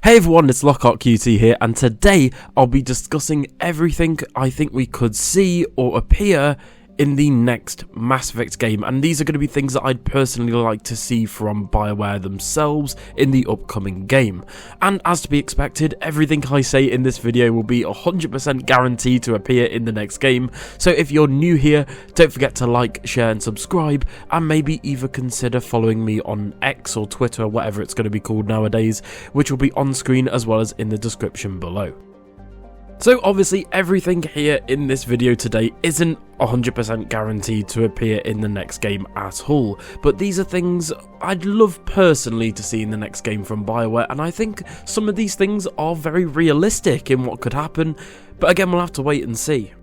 Hey everyone, it's Lockheartqt here, and today I'll be discussing everything I think we could see or appear in the next Mass Effect game, and these are going to be things that I'd personally like to see from Bioware themselves in the upcoming game. And as to be expected, everything I say in this video will be 100% guaranteed to appear in the next game, so if you're new here, don't forget to like, share and subscribe, and maybe even consider following me on X or Twitter, whatever it's going to be called nowadays, which will be on screen as well as in the description below. So obviously everything here in this video today isn't 100% guaranteed to appear in the next game at all, but these are things I'd love personally to see in the next game from Bioware, and I think some of these things are very realistic in what could happen, but again we'll have to wait and see.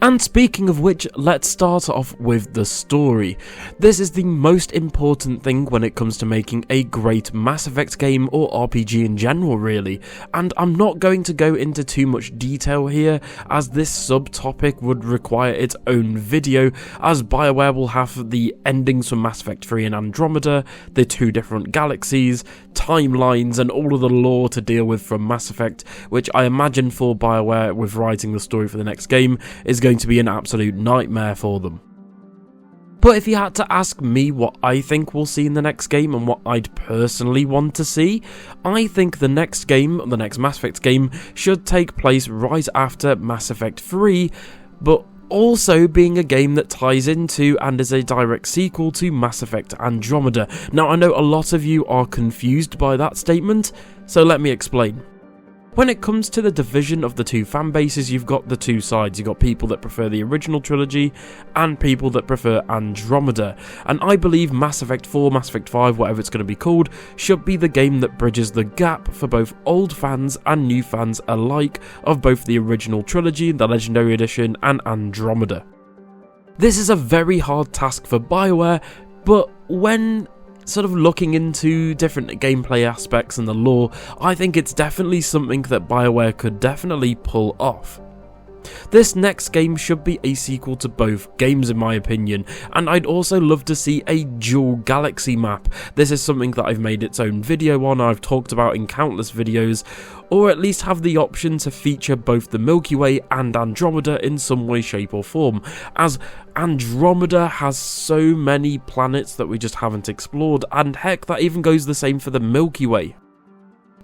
And speaking of which, let's start off with the story. This is the most important thing when it comes to making a great Mass Effect game or RPG in general really, and I'm not going to go into too much detail here as this subtopic would require its own video, as Bioware will have the endings from Mass Effect 3 and Andromeda, the two different galaxies, timelines and all of the lore to deal with from Mass Effect, which I imagine for Bioware with writing the story for the next game is going to be an absolute nightmare for them. But if you had to ask me what I think we'll see in the next game and what I'd personally want to see, I think the next game, the next Mass Effect game, should take place right after Mass Effect 3, but also being a game that ties into and is a direct sequel to Mass Effect Andromeda. Now I know a lot of you are confused by that statement, so let me explain. When it comes to the division of the two fan bases, you've got the two sides. You've got people that prefer the original trilogy and people that prefer Andromeda. And I believe Mass Effect 4, Mass Effect 5, whatever it's going to be called, should be the game that bridges the gap for both old fans and new fans alike of both the original trilogy, the Legendary Edition, and Andromeda. This is a very hard task for Bioware, but when sort of looking into different gameplay aspects and the lore, I think it's definitely something that Bioware could definitely pull off. This next game should be a sequel to both games in my opinion, and I'd also love to see a dual galaxy map. This is something that I've made its own video on, I've talked about in countless videos, or at least have the option to feature both the Milky Way and Andromeda in some way, shape or form, as Andromeda has so many planets that we just haven't explored, and heck, that even goes the same for the Milky Way.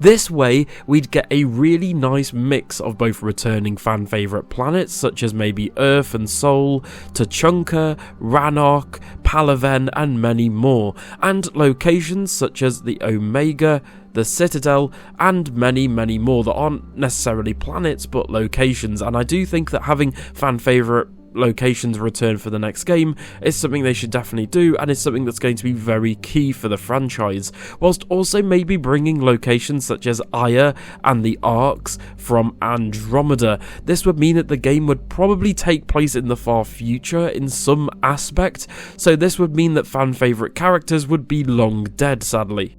This way, we'd get a really nice mix of both returning fan favourite planets such as maybe Earth and Sol, Tuchanka, Rannoch, Palaven and many more, and locations such as the Omega, the Citadel, and many more that aren't necessarily planets but locations, and I do think that having fan favourite locations return for the next game is something they should definitely do, and is something that's going to be very key for the franchise, whilst also maybe bringing locations such as Aya and the Arcs from Andromeda. This would mean that the game would probably take place in the far future in some aspect, so this would mean that fan favourite characters would be long dead, sadly.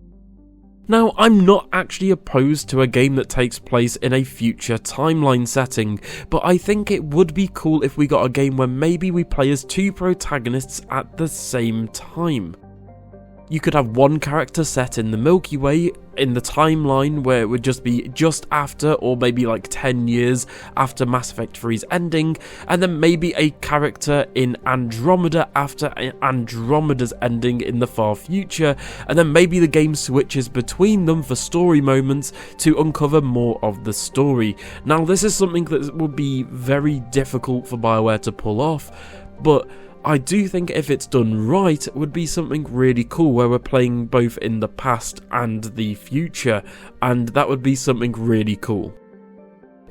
Now, I'm not actually opposed to a game that takes place in a future timeline setting, but I think it would be cool if we got a game where maybe we play as two protagonists at the same time. You could have one character set in the Milky Way in the timeline where it would just be just after, or maybe like 10 years after Mass Effect 3's ending, and then maybe a character in Andromeda after Andromeda's ending in the far future, and then maybe the game switches between them for story moments to uncover more of the story. Now this is something that would be very difficult for Bioware to pull off, but I do think if it's done right, it would be something really cool where we're playing both in the past and the future, and that would be something really cool.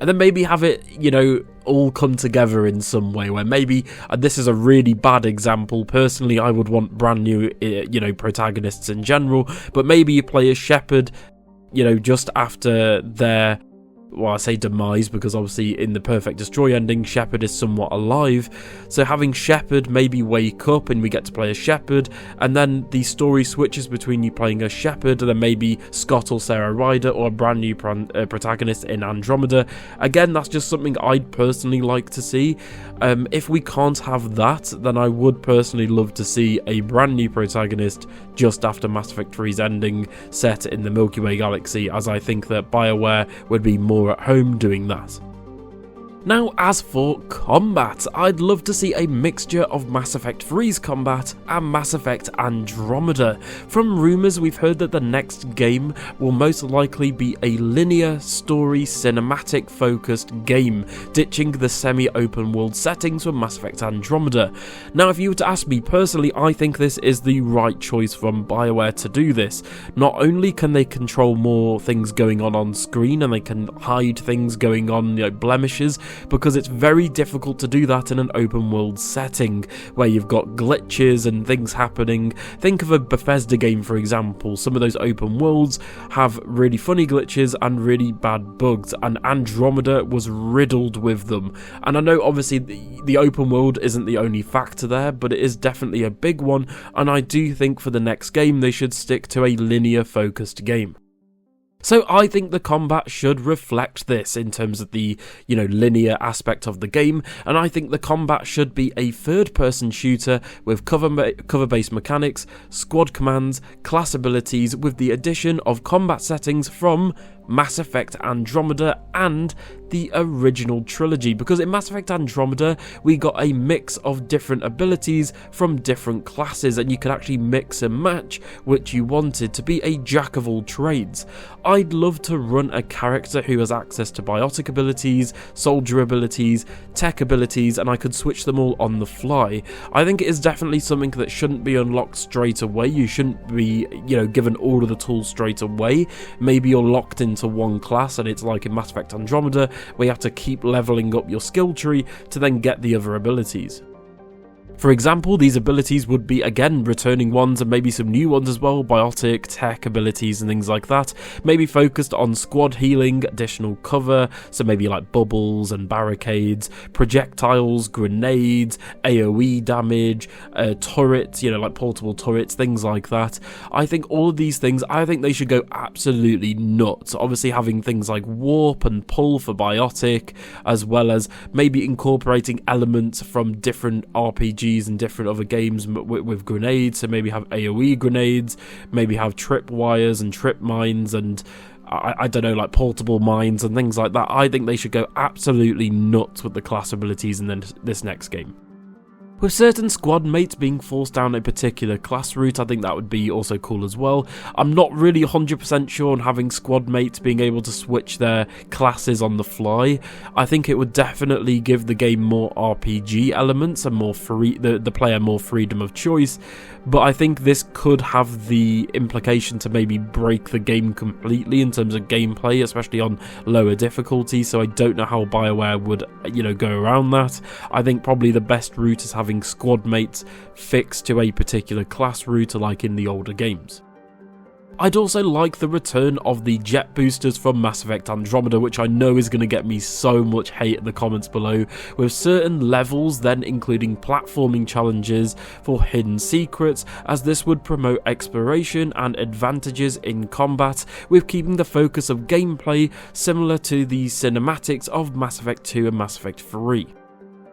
And then maybe have it, you know, all come together in some way where maybe, and this is a really bad example, personally I would want brand new, you know, protagonists in general, but maybe you play as Shepard, you know, just after their, well, I say demise because obviously in the Perfect Destroy ending, Shepard is somewhat alive, so having Shepard maybe wake up and we get to play as Shepard, and then the story switches between you playing as Shepard and then maybe Scott or Sarah Ryder or a brand new protagonist in Andromeda. Again, that's just something I'd personally like to see. If we can't have that, then I would personally love to see a brand new protagonist just after Mass Effect 3's ending, set in the Milky Way galaxy, as I think that Bioware would be more at home doing that. Now, as for combat, I'd love to see a mixture of Mass Effect 3's combat and Mass Effect Andromeda. From rumours, we've heard that the next game will most likely be a linear story cinematic focused game, ditching the semi-open world settings from Mass Effect Andromeda. Now, if you were to ask me personally, I think this is the right choice from Bioware to do this. Not only can they control more things going on screen, and they can hide things going on, blemishes, because it's very difficult to do that in an open world setting where you've got glitches and things happening. Think of a Bethesda game, for example. Some of those open worlds have really funny glitches and really bad bugs, and Andromeda was riddled with them. And I know obviously the open world isn't the only factor there, but it is definitely a big one, and I do think for the next game they should stick to a linear focused game. So I think the combat should reflect this in terms of the, linear aspect of the game, and I think the combat should be a third-person shooter with cover-based mechanics, squad commands, class abilities, with the addition of combat settings from Mass Effect Andromeda and the original trilogy, because in Mass Effect Andromeda we got a mix of different abilities from different classes, and you could actually mix and match which you wanted to be a jack of all trades. I'd love to run a character who has access to biotic abilities, soldier abilities, tech abilities, and I could switch them all on the fly. I think it is definitely something that shouldn't be unlocked straight away. You shouldn't be, given all of the tools straight away. Maybe you're locked into one class, and it's like in Mass Effect Andromeda where you have to keep leveling up your skill tree to then get the other abilities. For example, these abilities would be, again, returning ones and maybe some new ones as well, biotic, tech abilities and things like that. Maybe focused on squad healing, additional cover, so maybe like bubbles and barricades, projectiles, grenades, AoE damage, turrets, like portable turrets, things like that. I think all of these things, I think they should go absolutely nuts. Obviously having things like warp and pull for biotic, as well as maybe incorporating elements from different RPGs and different other games with grenades. So maybe have AoE grenades, maybe have trip wires and trip mines, and I don't know, like portable mines and things like that. I think they should go absolutely nuts with the class abilities in this next game. With certain squad mates being forced down a particular class route, I think that would be also cool as well. I'm not really 100% sure on having squad mates being able to switch their classes on the fly. I think it would definitely give the game more RPG elements and more the player more freedom of choice, but I think this could have the implication to maybe break the game completely in terms of gameplay, especially on lower difficulty, so I don't know how Bioware would, go around that. I think probably the best route is having squad mates fixed to a particular class route like in the older games. I'd also like the return of the jet boosters from Mass Effect Andromeda, which I know is going to get me so much hate in the comments below, with certain levels then including platforming challenges for hidden secrets, as this would promote exploration and advantages in combat, with keeping the focus of gameplay similar to the cinematics of Mass Effect 2 and Mass Effect 3.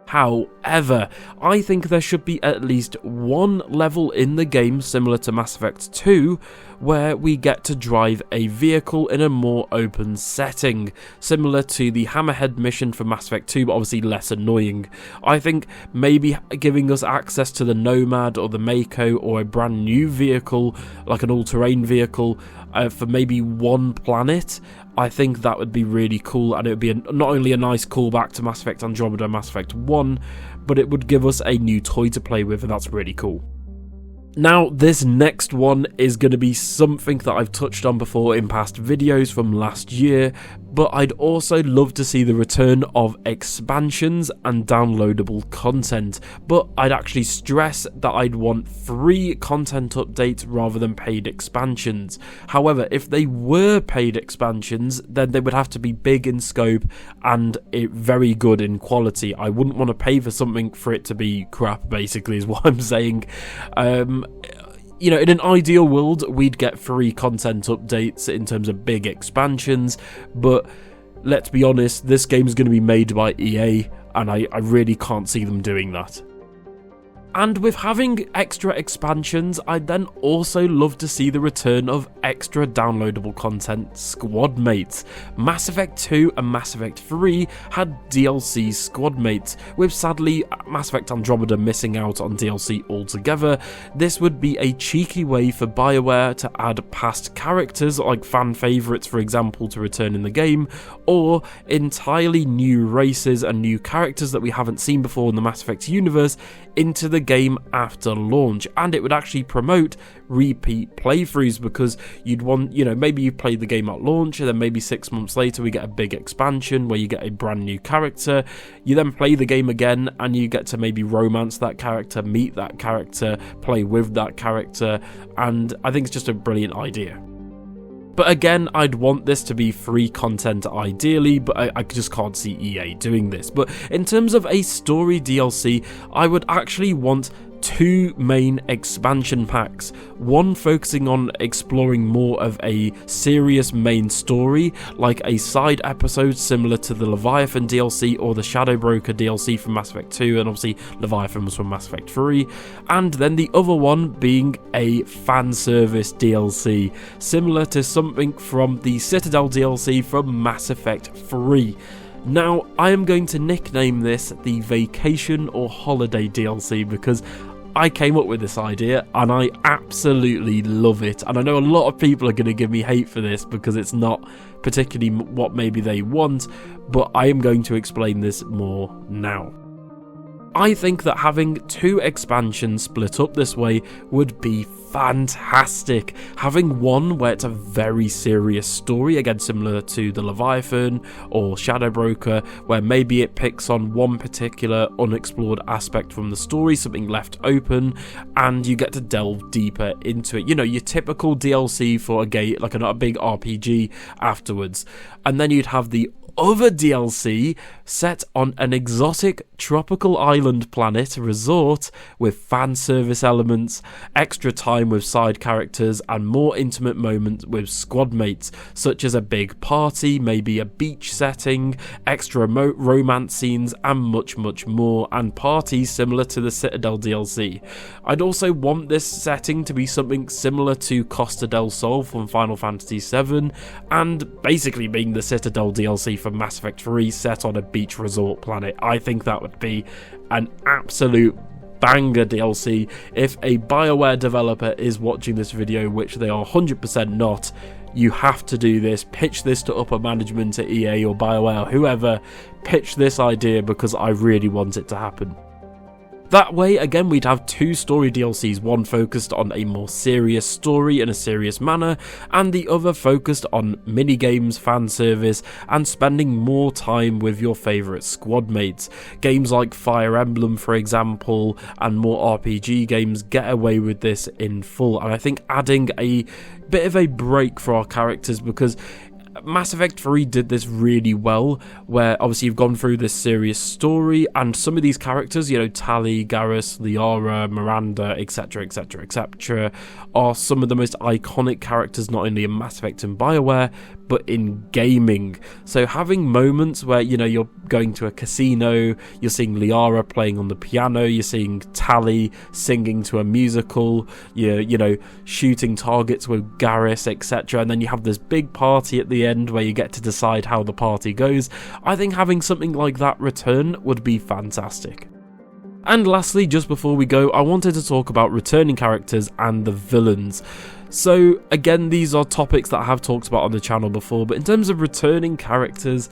However, I think there should be at least one level in the game similar to Mass Effect 2 where we get to drive a vehicle in a more open setting, similar to the Hammerhead mission for Mass Effect 2, but obviously less annoying. I think maybe giving us access to the Nomad or the Mako or a brand new vehicle, like an all-terrain vehicle, for maybe one planet, I think that would be really cool, and it would be not only a nice callback to Mass Effect Andromeda and Mass Effect 1, but it would give us a new toy to play with, and that's really cool. Now, this next one is going to be something that I've touched on before in past videos from last year, but I'd also love to see the return of expansions and downloadable content, but I'd actually stress that I'd want free content updates rather than paid expansions. However, if they were paid expansions, then they would have to be big in scope and very good in quality. I wouldn't want to pay for something for it to be crap, basically, is what I'm saying. In an ideal world, we'd get free content updates in terms of big expansions, but let's be honest, this game's going to be made by EA, and I really can't see them doing that. And with having extra expansions, I'd then also love to see the return of extra downloadable content squad mates. Mass Effect 2 and Mass Effect 3 had DLC squad mates, with sadly Mass Effect Andromeda missing out on DLC altogether. This would be a cheeky way for Bioware to add past characters, like fan favourites for example, to return in the game, or entirely new races and new characters that we haven't seen before in the Mass Effect universe into the game after launch. And it would actually promote repeat playthroughs, because you'd want, maybe you play the game at launch and then maybe 6 months later we get a big expansion where you get a brand new character. You then play the game again and you get to maybe romance that character, meet that character, play with that character, and I think it's just a brilliant idea. But again, I'd want this to be free content ideally, but I just can't see EA doing this. But in terms of a story DLC, I would actually want 2 main expansion packs, one focusing on exploring more of a serious main story, like a side episode similar to the Leviathan DLC or the Shadow Broker DLC from Mass Effect 2, and obviously Leviathan was from Mass Effect 3, and then the other one being a fan service DLC, similar to something from the Citadel DLC from Mass Effect 3. Now, I am going to nickname this the Vacation or Holiday DLC because I came up with this idea and I absolutely love it. And I know a lot of people are going to give me hate for this because it's not particularly what maybe they want, but I am going to explain this more now. I think that having 2 expansions split up this way would be fantastic. Having one where it's a very serious story, again similar to the Leviathan or Shadow Broker, where maybe it picks on one particular unexplored aspect from the story, something left open, and you get to delve deeper into it. Your typical DLC for a game, like a big RPG afterwards. And then you'd have the other DLC set on an exotic tropical island planet resort with fan service elements, extra time with side characters, and more intimate moments with squad mates, such as a big party, maybe a beach setting, extra romance scenes, and much more, and parties similar to the Citadel DLC. I'd also want this setting to be something similar to Costa del Sol from Final Fantasy VII, and basically being the Citadel DLC from Mass Effect 3 set on a beach resort planet. I think that would be an absolute banger DLC. If a Bioware developer is watching this video, which they are 100% not, you have to do this. Pitch this to upper management at EA or Bioware or whoever. Pitch this idea because I really want it to happen. That way, again, we'd have 2 story DLCs, one focused on a more serious story in a serious manner, and the other focused on minigames, fan service, and spending more time with your favourite squad mates. Games like Fire Emblem, for example, and more RPG games get away with this in full, and I think adding a bit of a break for our characters, because Mass Effect 3 did this really well, where obviously you've gone through this serious story, and some of these characters, Tali, Garrus, Liara, Miranda, etc, are some of the most iconic characters not only in Mass Effect and Bioware, but in gaming. So having moments where, you're going to a casino, you're seeing Liara playing on the piano, you're seeing Tali singing to a musical, you're shooting targets with Garrus, etc, and then you have this big party at the end where you get to decide how the party goes. I think having something like that return would be fantastic. And lastly, just before we go, I wanted to talk about returning characters and the villains. So again, these are topics that I have talked about on the channel before, but in terms of returning characters,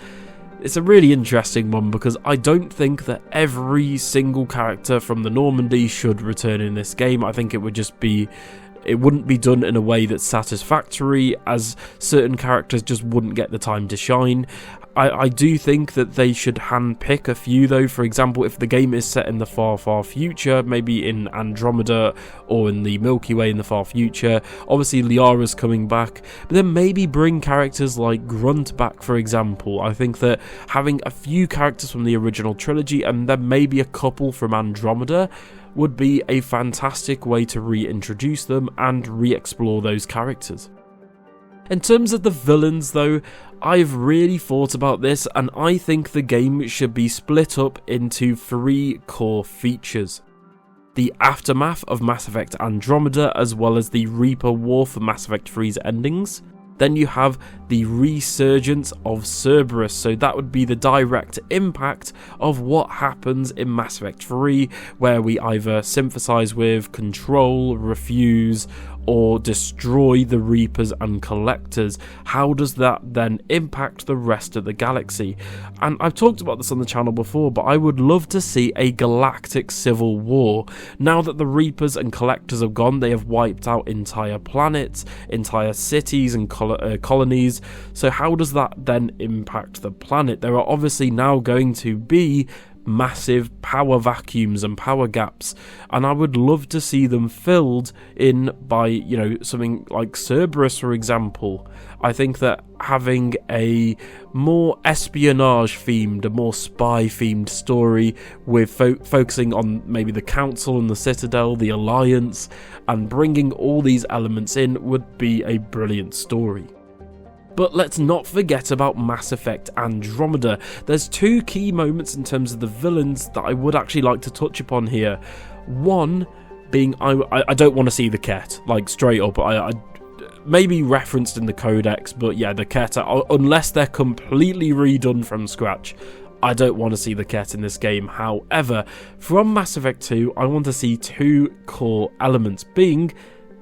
it's a really interesting one because I don't think that every single character from the Normandy should return in this game. I think it wouldn't be done in a way that's satisfactory, as certain characters just wouldn't get the time to shine. I do think that they should handpick a few though. For example, if the game is set in the far future, maybe in Andromeda or in the Milky Way in the far future, obviously Liara's coming back, but then maybe bring characters like Grunt back, for example. I think that having a few characters from the original trilogy and then maybe a couple from Andromeda would be a fantastic way to reintroduce them and re-explore those characters. In terms of the villains though, I've really thought about this, and I think the game should be split up into 3 core features. the aftermath of Mass Effect Andromeda, as well as the Reaper War for Mass Effect 3's endings. Then you have the resurgence of Cerberus, so that would be the direct impact of what happens in Mass Effect 3, where we either sympathise with, control, refuse, or destroy the Reapers and Collectors. How does that then impact the rest of the galaxy? And I've talked about this on the channel before, but I would love to see a galactic civil war. Now that the Reapers and Collectors have gone, they have wiped out entire planets, entire cities and colonies. So how does that then impact the planet? There are obviously now going to be massive power vacuums and power gaps, and I would love to see them filled in by, you know, something like Cerberus, for example. I think that having a more espionage themed, a more spy themed story with focusing on maybe the Council and the Citadel, the Alliance, and bringing all these elements in would be a brilliant story. But let's not forget about Mass Effect Andromeda. There's two key moments in terms of the villains that I would actually like to touch upon here. One being, I don't want to see the Ket, like straight up. I maybe referenced in the Codex, but yeah, the Ket, unless they're completely redone from scratch, I don't want to see the Ket in this game. However, from Mass Effect 2, I want to see two core elements, being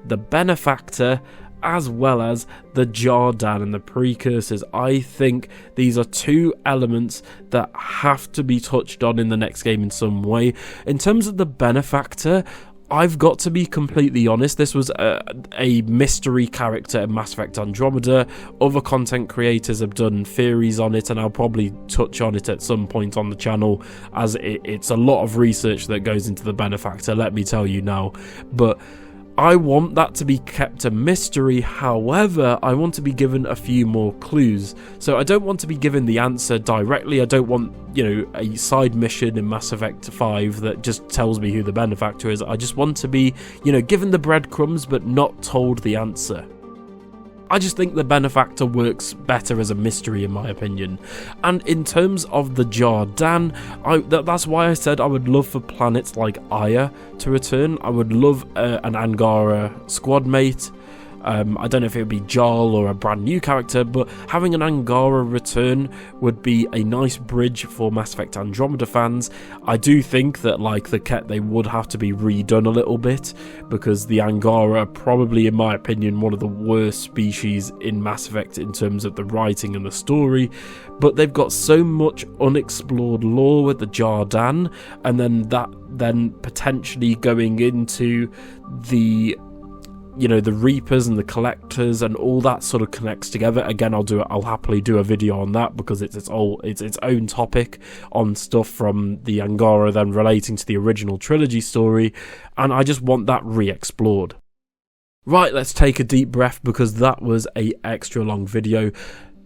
the Benefactor as well as the Jardan and the Precursors. I think these are two elements that have to be touched on in the next game in some way. In terms of the Benefactor, I've got to be completely honest, this was a mystery character in Mass Effect Andromeda. Other content creators have done theories on it, and I'll probably touch on it at some point on the channel, as it's a lot of research that goes into the Benefactor, let me tell you now. But I want that to be kept a mystery. However, I want to be given a few more clues. So I don't want to be given the answer directly. I don't want, you know, a side mission in Mass Effect 5 that just tells me who the Benefactor is. I just want to be, you know, given the breadcrumbs but not told the answer. I just think the Benefactor works better as a mystery in my opinion. And in terms of the Jardan, that's why I said I would love for planets like Aya to return. I would love an Angara squad mate. I don't know if it would be Jarl or a brand new character, but having an Angara return would be a nice bridge for Mass Effect Andromeda fans. I do think that, like the Ket, they would have to be redone a little bit, because the Angara are probably, in my opinion, one of the worst species in Mass Effect in terms of the writing and the story. But they've got so much unexplored lore with the Jardan, and then potentially going into the, you know, the Reapers and the Collectors, and all that sort of connects together. Again, I'll happily do a video on that, because it's its own topic on stuff from the Angara then relating to the original trilogy story, and I just want that re-explored. Right, let's take a deep breath, because that was a extra long video.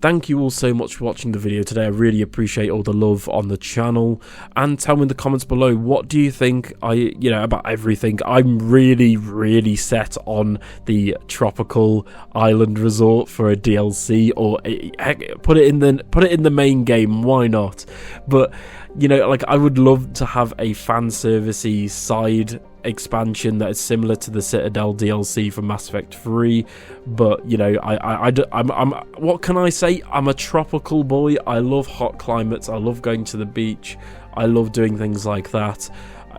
Thank you all so much for watching the video today. I really appreciate all the love on the channel, and tell me in the comments below, what do you think about everything. I'm really set on the tropical island resort for a DLC, or heck, put it in the main game, why not? But you know, like, I would love to have a fan servicey side expansion that is similar to the Citadel DLC from Mass Effect 3, but you know, I'm what can I say? I'm a tropical boy. I love hot climates. I love going to the beach. I love doing things like that.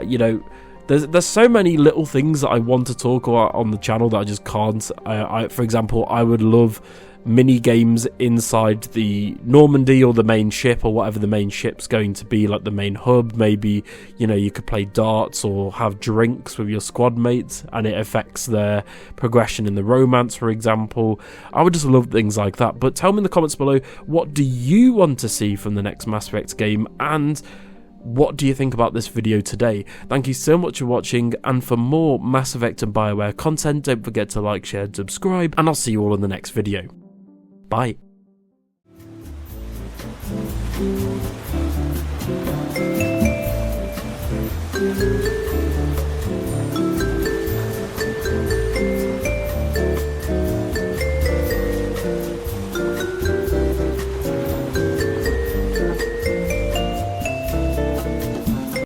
You know, there's so many little things that I want to talk about on the channel that I just can't. For example, I would love mini games inside the Normandy or the main ship, or whatever the main ship's going to be, like the main hub. Maybe, you know, you could play darts or have drinks with your squad mates, and it affects their progression in the romance, for example. I would just love things like that. But tell me in the comments below, what do you want to see from the next Mass Effect game, and what do you think about this video today? Thank you so much for watching, and for more Mass Effect and Bioware content, don't forget to like, share and subscribe, and I'll see you all in the next video. Bye.